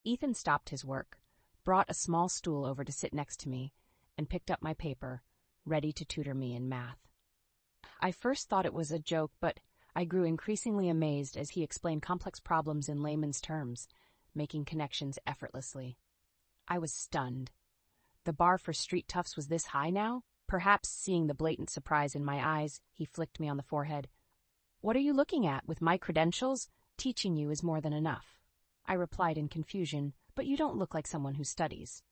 Ethan stopped his work, brought a small stool over to sit next to me, and picked up my paper, ready to tutor me in math. I first thought it was a joke, but I grew increasingly amazed as he explained complex problems in layman's terms, making connections effortlessly. I was stunned. The bar for street toughs was this high now? Perhaps seeing the blatant surprise in my eyes, he flicked me on the forehead. "What are you looking at? With my credentials? Teaching you is more than enough." I replied in confusion, "But you don't look like someone who studies."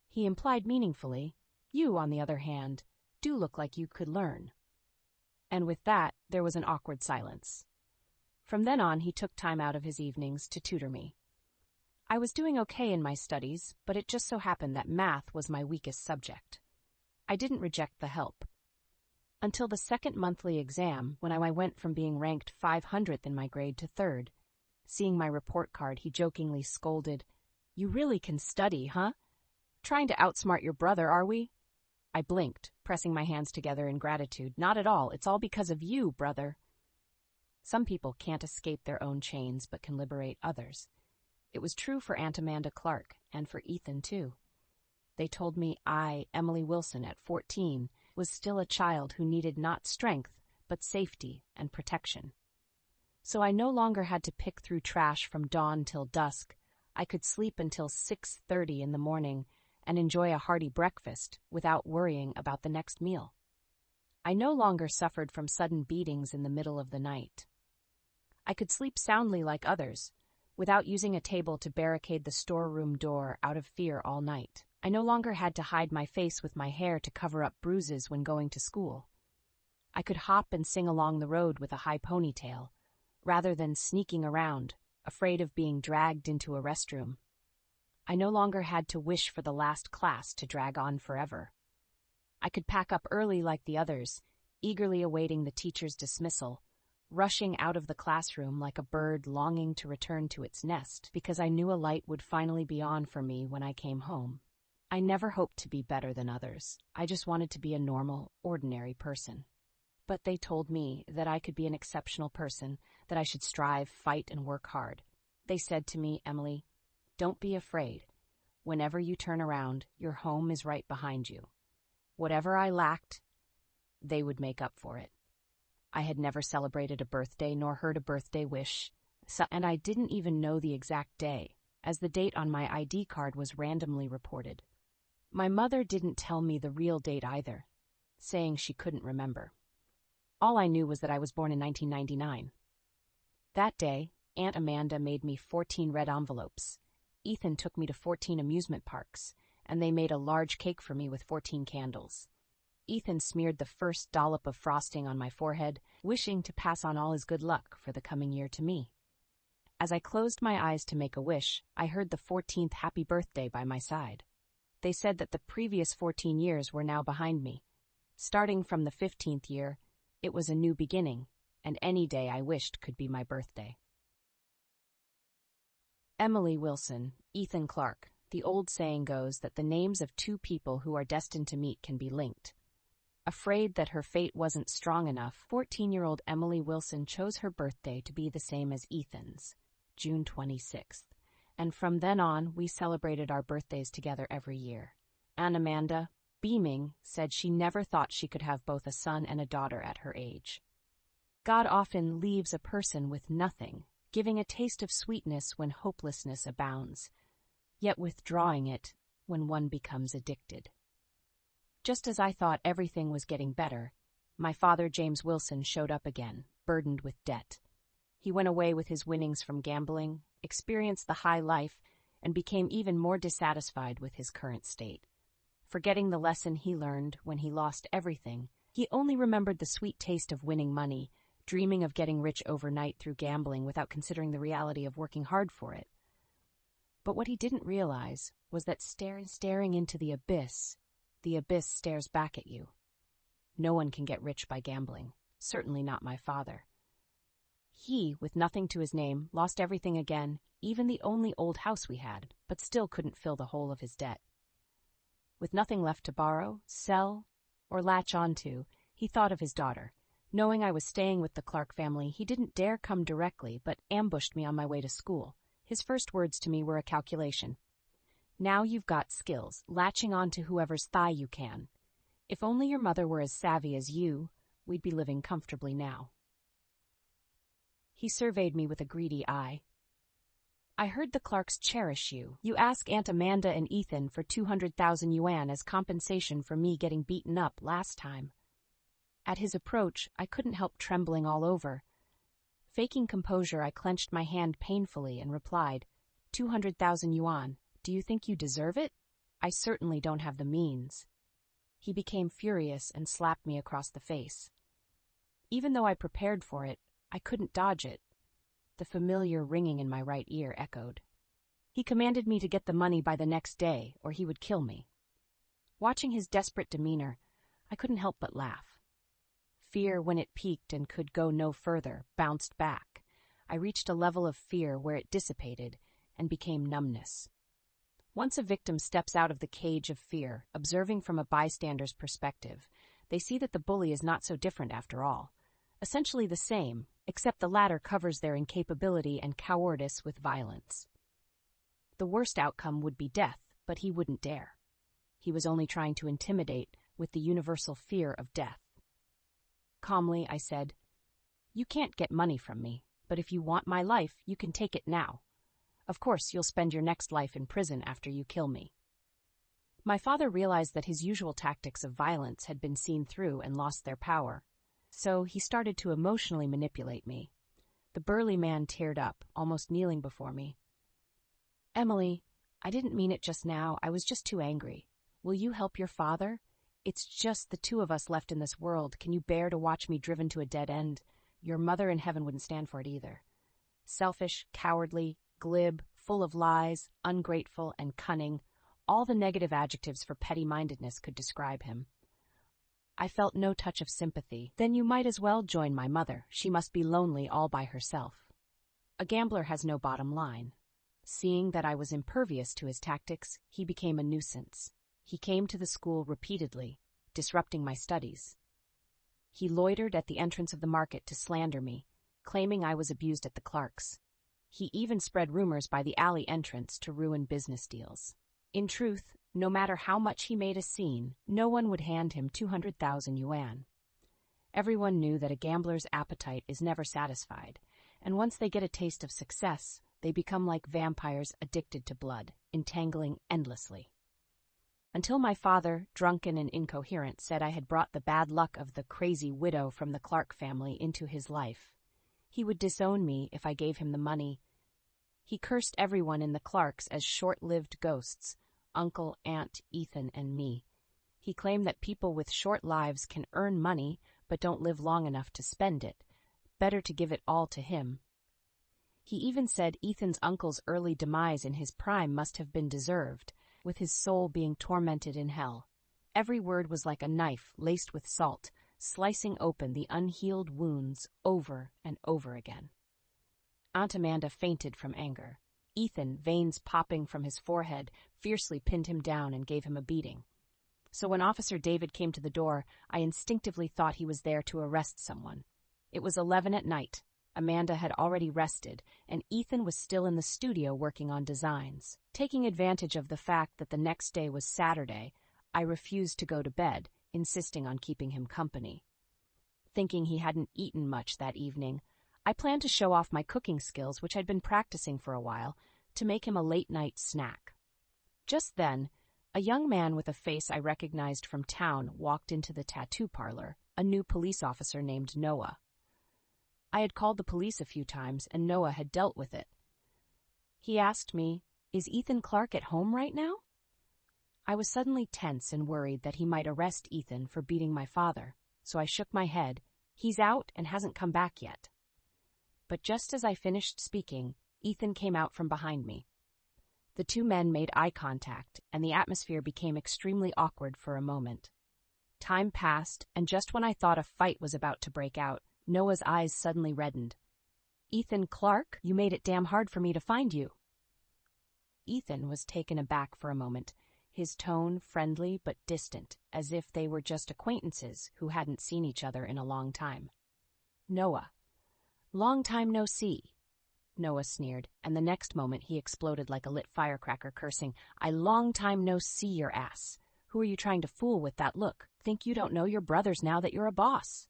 He implied meaningfully, "You, on the other hand, do look like you could learn." And with that, there was an awkward silence. From then on, he took time out of his evenings to tutor me. I was doing okay in my studies, but it just so happened that math was my weakest subject. I didn't reject the help. Until the second monthly exam, when I went from being ranked 500th in my grade to 3rd. Seeing my report card, he jokingly scolded, "You really can study, huh? Trying to outsmart your brother, are we?" I blinked, pressing my hands together in gratitude. "Not at all. It's all because of you, brother." Some people can't escape their own chains but can liberate others. It was true for Aunt Amanda Clark, and for Ethan, too. They told me I, Emily Wilson, at 14, was still a child who needed not strength, but safety and protection. So I no longer had to pick through trash from dawn till dusk. I could sleep until 6:30 in the morning and enjoy a hearty breakfast without worrying about the next meal. I no longer suffered from sudden beatings in the middle of the night. I could sleep soundly like others, without using a table to barricade the storeroom door out of fear all night. I no longer had to hide my face with my hair to cover up bruises when going to school. I could hop and sing along the road with a high ponytail, rather than sneaking around, afraid of being dragged into a restroom. I no longer had to wish for the last class to drag on forever. I could pack up early like the others, eagerly awaiting the teacher's dismissal, rushing out of the classroom like a bird longing to return to its nest because I knew a light would finally be on for me when I came home. I never hoped to be better than others. I just wanted to be a normal, ordinary person. But they told me that I could be an exceptional person, that I should strive, fight, and work hard. They said to me, "Emily, don't be afraid. Whenever you turn around, your home is right behind you. Whatever I lacked, they would make up for it." I had never celebrated a birthday nor heard a birthday wish, and I didn't even know the exact day, as the date on my ID card was randomly reported. My mother didn't tell me the real date either, saying she couldn't remember. All I knew was that I was born in 1999. That day, Aunt Amanda made me 14 red envelopes. Ethan took me to 14 amusement parks, and they made a large cake for me with 14 candles. Ethan smeared the first dollop of frosting on my forehead, wishing to pass on all his good luck for the coming year to me. As I closed my eyes to make a wish, I heard the 14th happy birthday by my side. They said that the previous 14 years were now behind me. Starting from the 15th year, it was a new beginning, and any day I wished could be my birthday. Emily Wilson, Ethan Clark. The old saying goes that the names of two people who are destined to meet can be linked. Afraid that her fate wasn't strong enough, 14-year-old Emily Wilson chose her birthday to be the same as Ethan's, June 26th. And from then on, we celebrated our birthdays together every year. Aunt Amanda, beaming, said she never thought she could have both a son and a daughter at her age. God often leaves a person with nothing, giving a taste of sweetness when hopelessness abounds, yet withdrawing it when one becomes addicted. Just as I thought everything was getting better, my father, James Wilson, showed up again, burdened with debt. He went away with his winnings from gambling, experienced the high life, and became even more dissatisfied with his current state. Forgetting the lesson he learned when he lost everything, he only remembered the sweet taste of winning money, dreaming of getting rich overnight through gambling without considering the reality of working hard for it. But what he didn't realize was that staring into the abyss stares back at you. No one can get rich by gambling, certainly not my father. He, with nothing to his name, lost everything again, even the only old house we had, but still couldn't fill the hole of his debt. With nothing left to borrow, sell, or latch onto, he thought of his daughter. Knowing I was staying with the Clark family, he didn't dare come directly, but ambushed me on my way to school. His first words to me were a calculation. Now you've got skills, latching on to whoever's thigh you can. If only your mother were as savvy as you, we'd be living comfortably now. He surveyed me with a greedy eye. I heard the Clarks cherish you. You ask Aunt Amanda and Ethan for 200,000 yuan as compensation for me getting beaten up last time. At his approach, I couldn't help trembling all over. Faking composure, I clenched my hand painfully and replied, 200,000 yuan. Do you think you deserve it? I certainly don't have the means. He became furious and slapped me across the face. Even though I prepared for it, I couldn't dodge it. The familiar ringing in my right ear echoed. He commanded me to get the money by the next day, or he would kill me. Watching his desperate demeanor, I couldn't help but laugh. Fear, when it peaked and could go no further, bounced back. I reached a level of fear where it dissipated and became numbness. Once a victim steps out of the cage of fear, observing from a bystander's perspective, they see that the bully is not so different after all. Essentially the same, except the latter covers their incapability and cowardice with violence. The worst outcome would be death, but he wouldn't dare. He was only trying to intimidate with the universal fear of death. Calmly, I said, "You can't get money from me, but if you want my life, you can take it now. Of course, you'll spend your next life in prison after you kill me." My father realized that his usual tactics of violence had been seen through and lost their power. So he started to emotionally manipulate me. The burly man teared up, almost kneeling before me. "Emily, I didn't mean it just now. I was just too angry. Will you help your father? It's just the two of us left in this world. Can you bear to watch me driven to a dead end? Your mother in heaven wouldn't stand for it either. Selfish, cowardly, glib, full of lies, ungrateful, and cunning. All the negative adjectives for petty-mindedness could describe him. I felt no touch of sympathy. Then you might as well join my mother. She must be lonely all by herself. A gambler has no bottom line. Seeing that I was impervious to his tactics, he became a nuisance. He came to the school repeatedly, disrupting my studies. He loitered at the entrance of the market to slander me, claiming I was abused at the Clarks. He even spread rumors by the alley entrance to ruin business deals. In truth, no matter how much he made a scene, no one would hand him 200,000 yuan. Everyone knew that a gambler's appetite is never satisfied, and once they get a taste of success, they become like vampires addicted to blood, entangling endlessly. Until my father, drunken and incoherent, said I had brought the bad luck of the crazy widow from the Clark family into his life. He would disown me if I gave him the money. He cursed everyone in the Clarks as short-lived ghosts, Uncle, Aunt, Ethan, and me. He claimed that people with short lives can earn money but don't live long enough to spend it. Better to give it all to him. He even said Ethan's uncle's early demise in his prime must have been deserved, with his soul being tormented in hell. Every word was like a knife laced with salt, slicing open the unhealed wounds over and over again. Aunt Amanda fainted from anger. Ethan, veins popping from his forehead, fiercely pinned him down and gave him a beating. So when Officer David came to the door, I instinctively thought he was there to arrest someone. It was 11 at night. Amanda had already rested, and Ethan was still in the studio working on designs. Taking advantage of the fact that the next day was Saturday, I refused to go to bed, insisting on keeping him company. Thinking he hadn't eaten much that evening, I planned to show off my cooking skills, which I'd been practicing for a while, to make him a late-night snack. Just then, a young man with a face I recognized from town walked into the tattoo parlor, a new police officer named Noah. I had called the police a few times, and Noah had dealt with it. He asked me, "Is Ethan Clark at home right now?" I was suddenly tense and worried that he might arrest Ethan for beating my father, so I shook my head. "He's out and hasn't come back yet." But just as I finished speaking, Ethan came out from behind me. The two men made eye contact, and the atmosphere became extremely awkward for a moment. Time passed, and just when I thought a fight was about to break out, Noah's eyes suddenly reddened. "Ethan Clark, you made it damn hard for me to find you." Ethan was taken aback for a moment, his tone friendly but distant, as if they were just acquaintances who hadn't seen each other in a long time. "Noah, long time no see. Noah sneered, and the next moment he exploded like a lit firecracker, cursing, "I long time no see your ass. Who are you trying to fool with that look? Think you don't know your brothers now that you're a boss?"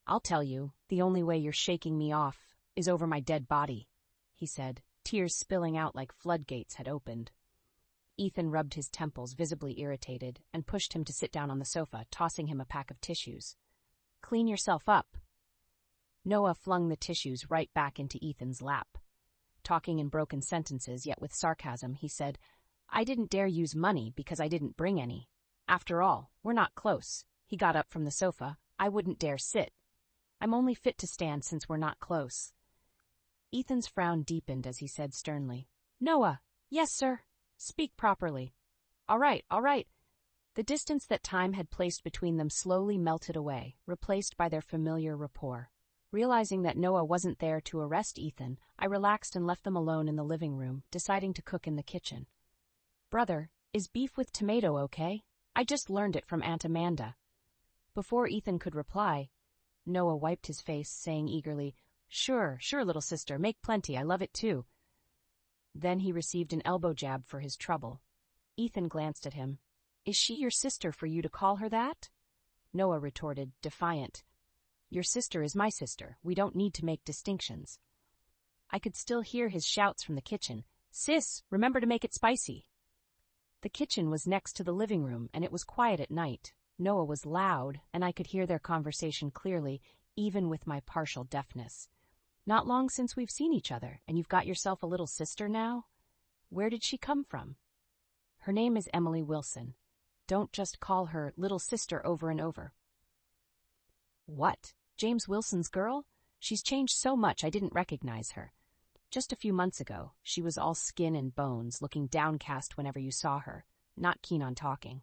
"I'll tell you, the only way you're shaking me off is over my dead body," he said, tears spilling out like floodgates had opened. Ethan rubbed his temples, visibly irritated, and pushed him to sit down on the sofa, tossing him a pack of tissues. "Clean yourself up." Noah flung the tissues right back into Ethan's lap. Talking in broken sentences, yet with sarcasm, he said, "I didn't dare use money because I didn't bring any. After all, we're not close." He got up from the sofa. "I wouldn't dare sit. I'm only fit to stand since we're not close." Ethan's frown deepened as he said sternly, "Noah." "Yes, sir." "Speak properly." All right. The distance that time had placed between them slowly melted away, replaced by their familiar rapport. Realizing that Noah wasn't there to arrest Ethan, I relaxed and left them alone in the living room, deciding to cook in the kitchen. "Brother, is beef with tomato okay? I just learned it from Aunt Amanda." Before Ethan could reply, Noah wiped his face, saying eagerly, Sure, little sister, make plenty, I love it too." Then he received an elbow jab for his trouble. Ethan glanced at him. "Is she your sister for you to call her that?" Noah retorted, defiant, "Your sister is my sister. We don't need to make distinctions." I could still hear his shouts from the kitchen. "Sis, remember to make it spicy." The kitchen was next to the living room, and it was quiet at night. Noah was loud, and I could hear their conversation clearly, even with my partial deafness. "Not long since we've seen each other, and you've got yourself a little sister now? Where did she come from?" "Her name is Emily Wilson. Don't just call her little sister over and over." "What? James Wilson's girl? She's changed so much I didn't recognize her. Just a few months ago, she was all skin and bones, looking downcast whenever you saw her, not keen on talking."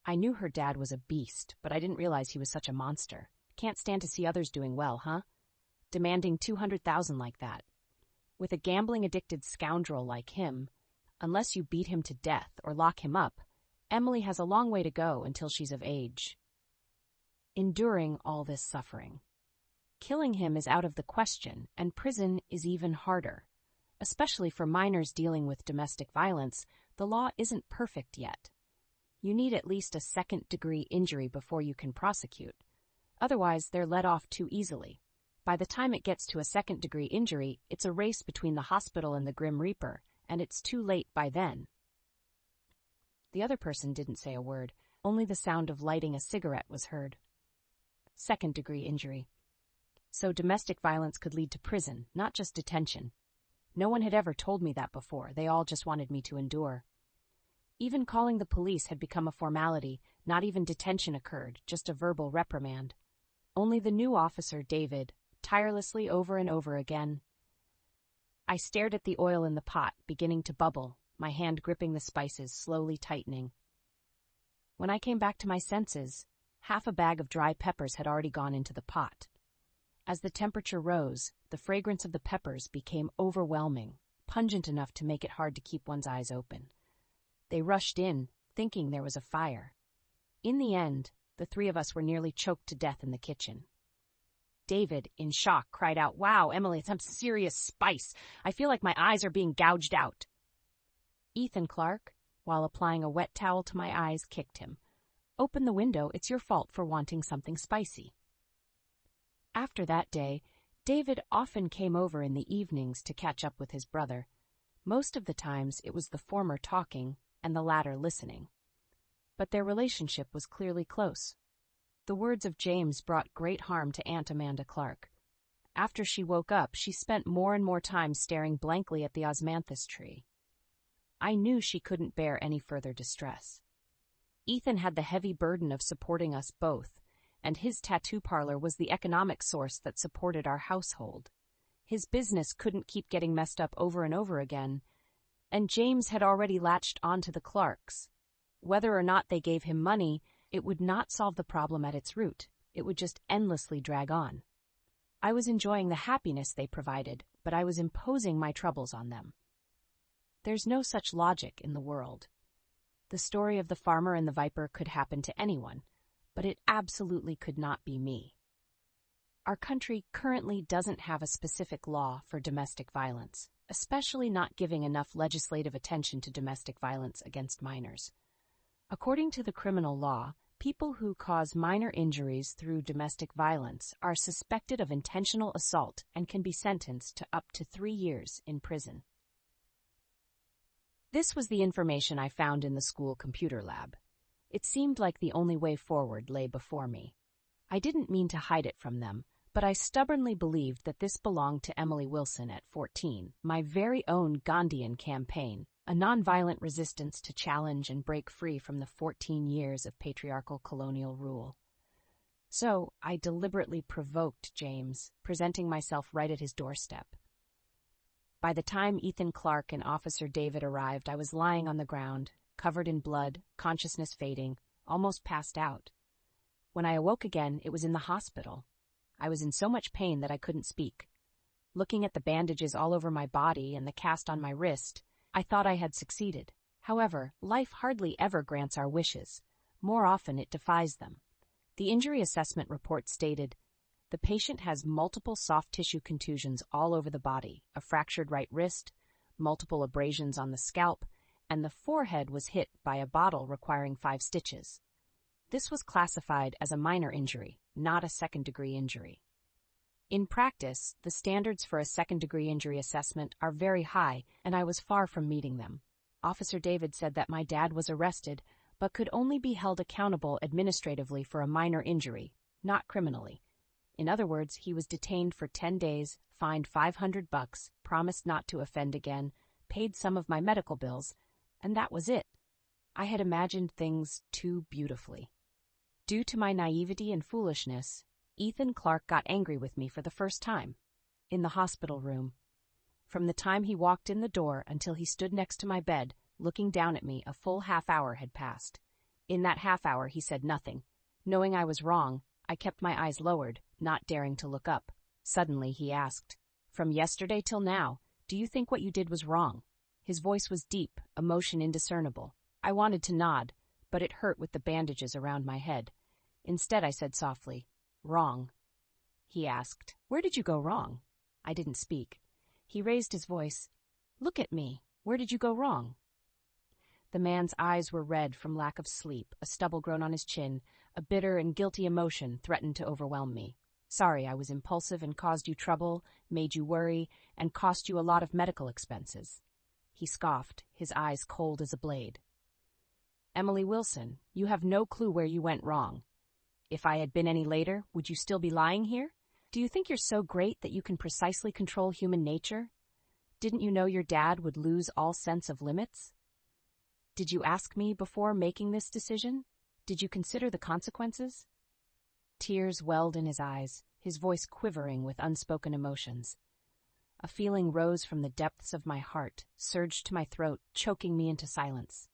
I knew her dad was a beast, but I didn't realize he was such a monster. Can't stand to see others doing well, huh? Demanding $200,000 like that. With a gambling-addicted scoundrel like him, unless you beat him to death or lock him up, Emily has a long way to go until she's of age. Enduring all this suffering. Killing him is out of the question, and prison is even harder. Especially for minors dealing with domestic violence, the law isn't perfect yet. You need at least a second-degree injury before you can prosecute. Otherwise, they're let off too easily. By the time it gets to a second-degree injury, it's a race between the hospital and the Grim Reaper, and it's too late by then. The other person didn't say a word. Only the sound of lighting a cigarette was heard. Second-degree injury. So domestic violence could lead to prison, not just detention. No one had ever told me that before. They all just wanted me to endure. Even calling the police had become a formality. Not even detention occurred, just a verbal reprimand. Only the new officer, David, tirelessly over and over again. I stared at the oil in the pot, beginning to bubble, my hand gripping the spices, slowly tightening. When I came back to my senses, half a bag of dry peppers had already gone into the pot. As the temperature rose, the fragrance of the peppers became overwhelming, pungent enough to make it hard to keep one's eyes open. They rushed in, thinking there was a fire. In the end, the three of us were nearly choked to death in the kitchen. David, in shock, cried out, "Wow, Emily, it's some serious spice. I feel like my eyes are being gouged out." Ethan Clark, while applying a wet towel to my eyes, kicked him. "Open the window, it's your fault for wanting something spicy." After that day, David often came over in the evenings to catch up with his brother. Most of the times it was the former talking and the latter listening. But their relationship was clearly close. The words of James brought great harm to Aunt Amanda Clark. After she woke up, she spent more and more time staring blankly at the osmanthus tree. I knew she couldn't bear any further distress. Ethan had the heavy burden of supporting us both, and his tattoo parlor was the economic source that supported our household. His business couldn't keep getting messed up over and over again, and James had already latched onto the Clarks. Whether or not they gave him money, it would not solve the problem at its root. It would just endlessly drag on. I was enjoying the happiness they provided, but I was imposing my troubles on them. There's no such logic in the world. The story of the farmer and the viper could happen to anyone, but it absolutely could not be me. Our country currently doesn't have a specific law for domestic violence, especially not giving enough legislative attention to domestic violence against minors. According to the criminal law, people who cause minor injuries through domestic violence are suspected of intentional assault and can be sentenced to up to 3 years in prison. This was the information I found in the school computer lab. It seemed like the only way forward lay before me. I didn't mean to hide it from them, but I stubbornly believed that this belonged to Emily Wilson at 14, my very own Gandhian campaign, a nonviolent resistance to challenge and break free from the 14 years of patriarchal colonial rule. So I deliberately provoked James, presenting myself right at his doorstep. By the time Ethan Clark and Officer David arrived, I was lying on the ground, covered in blood, consciousness fading, almost passed out. When I awoke again, it was in the hospital. I was in so much pain that I couldn't speak. Looking at the bandages all over my body and the cast on my wrist, I thought I had succeeded. However, life hardly ever grants our wishes. More often, it defies them. The injury assessment report stated, the patient has multiple soft tissue contusions all over the body, a fractured right wrist, multiple abrasions on the scalp, and the forehead was hit by a bottle requiring 5 stitches. This was classified as a minor injury, not a second-degree injury. In practice, the standards for a second-degree injury assessment are very high, and I was far from meeting them. Officer David said that my dad was arrested, but could only be held accountable administratively for a minor injury, not criminally. In other words, he was detained for 10 days, fined $500, promised not to offend again, paid some of my medical bills, and that was it. I had imagined things too beautifully. Due to my naivety and foolishness, Ethan Clark got angry with me for the first time, in the hospital room. From the time he walked in the door until he stood next to my bed, looking down at me, a full half-hour had passed. In that half-hour, he said nothing. Knowing I was wrong, I kept my eyes lowered, not daring to look up. Suddenly, he asked, "From yesterday till now, do you think what you did was wrong?" His voice was deep, emotion indiscernible. I wanted to nod, but it hurt with the bandages around my head. Instead, I said softly, "Wrong." He asked, "Where did you go wrong?" I didn't speak. He raised his voice, "Look at me. Where did you go wrong?" The man's eyes were red from lack of sleep, a stubble grown on his chin, a bitter and guilty emotion threatened to overwhelm me. "Sorry, I was impulsive and caused you trouble, made you worry, and cost you a lot of medical expenses." He scoffed, his eyes cold as a blade. "Emily Wilson, you have no clue where you went wrong. If I had been any later, would you still be lying here? Do you think you're so great that you can precisely control human nature? Didn't you know your dad would lose all sense of limits? Did you ask me before making this decision? Did you consider the consequences?" Tears welled in his eyes, his voice quivering with unspoken emotions. A feeling rose from the depths of my heart, surged to my throat, choking me into silence.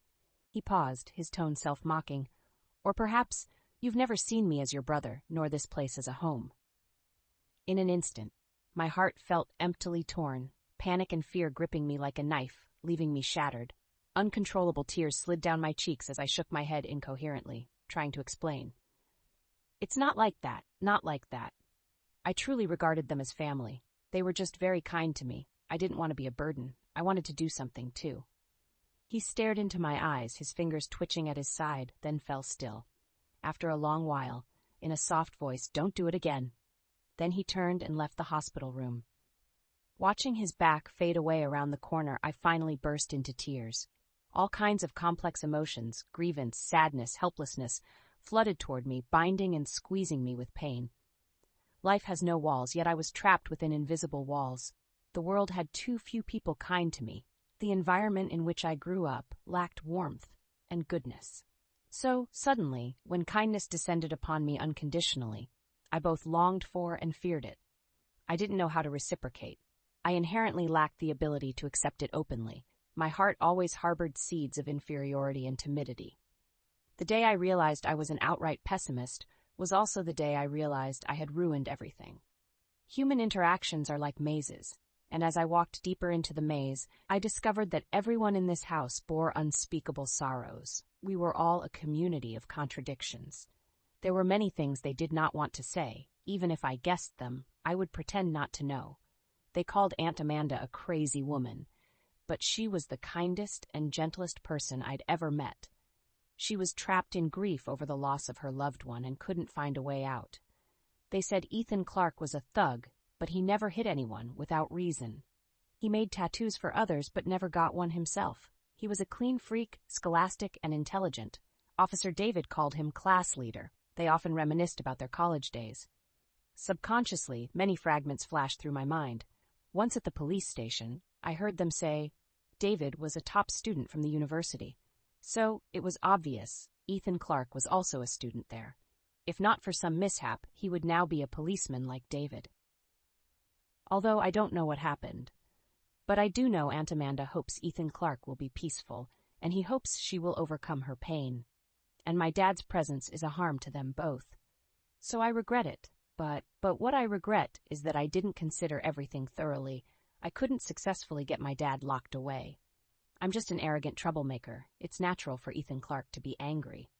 He paused, his tone self-mocking. "Or perhaps you've never seen me as your brother, nor this place as a home." In an instant, my heart felt emptily torn, panic and fear gripping me like a knife, leaving me shattered. Uncontrollable tears slid down my cheeks as I shook my head incoherently, trying to explain. "It's not like that, not like that. I truly regarded them as family. They were just very kind to me. I didn't want to be a burden. I wanted to do something, too." He stared into my eyes, his fingers twitching at his side, then fell still. After a long while, in a soft voice, "Don't do it again." Then he turned and left the hospital room. Watching his back fade away around the corner, I finally burst into tears. All kinds of complex emotions, grievance, sadness, helplessness, flooded toward me, binding and squeezing me with pain. Life has no walls, yet I was trapped within invisible walls. The world had too few people kind to me. The environment in which I grew up lacked warmth and goodness. So, suddenly, when kindness descended upon me unconditionally, I both longed for and feared it. I didn't know how to reciprocate. I inherently lacked the ability to accept it openly. My heart always harbored seeds of inferiority and timidity. The day I realized I was an outright pessimist was also the day I realized I had ruined everything. Human interactions are like mazes, and as I walked deeper into the maze, I discovered that everyone in this house bore unspeakable sorrows. We were all a community of contradictions. There were many things they did not want to say, Even if I guessed them, I would pretend not to know. They called Aunt Amanda a crazy woman, but she was the kindest and gentlest person I'd ever met. She was trapped in grief over the loss of her loved one and couldn't find a way out. They said Ethan Clark was a thug, but he never hit anyone without reason. He made tattoos for others but never got one himself. He was a clean freak, scholastic, and intelligent. Officer David called him class leader. They often reminisced about their college days. Subconsciously, many fragments flashed through my mind. Once at the police station, I heard them say David was a top student from the university. So, it was obvious Ethan Clark was also a student there. If not for some mishap, he would now be a policeman like David. Although I don't know what happened. But I do know Aunt Amanda hopes Ethan Clark will be peaceful, and he hopes she will overcome her pain. And my dad's presence is a harm to them both. So I regret it. But what I regret is that I didn't consider everything thoroughly. I couldn't successfully get my dad locked away. I'm just an arrogant troublemaker. It's natural for Ethan Clark to be angry.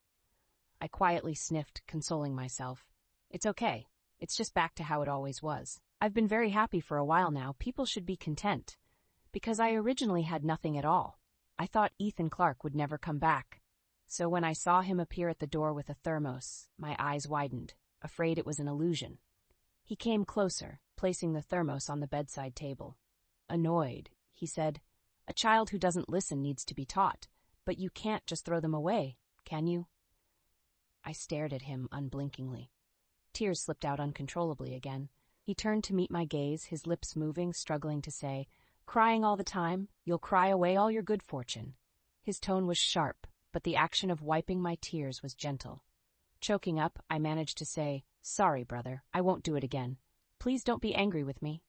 I quietly sniffed, consoling myself. It's okay. It's just back to how it always was. I've been very happy for a while now. People should be content. Because I originally had nothing at all. I thought Ethan Clark would never come back. So when I saw him appear at the door with a thermos, my eyes widened, afraid it was an illusion. He came closer, placing the thermos on the bedside table. Annoyed, he said, "A child who doesn't listen needs to be taught, but you can't just throw them away, can you?" I stared at him unblinkingly. Tears slipped out uncontrollably again. He turned to meet my gaze, his lips moving, struggling to say, "Crying all the time, you'll cry away all your good fortune." His tone was sharp, but the action of wiping my tears was gentle. Choking up, I managed to say, "Sorry, brother, I won't do it again. Please don't be angry with me."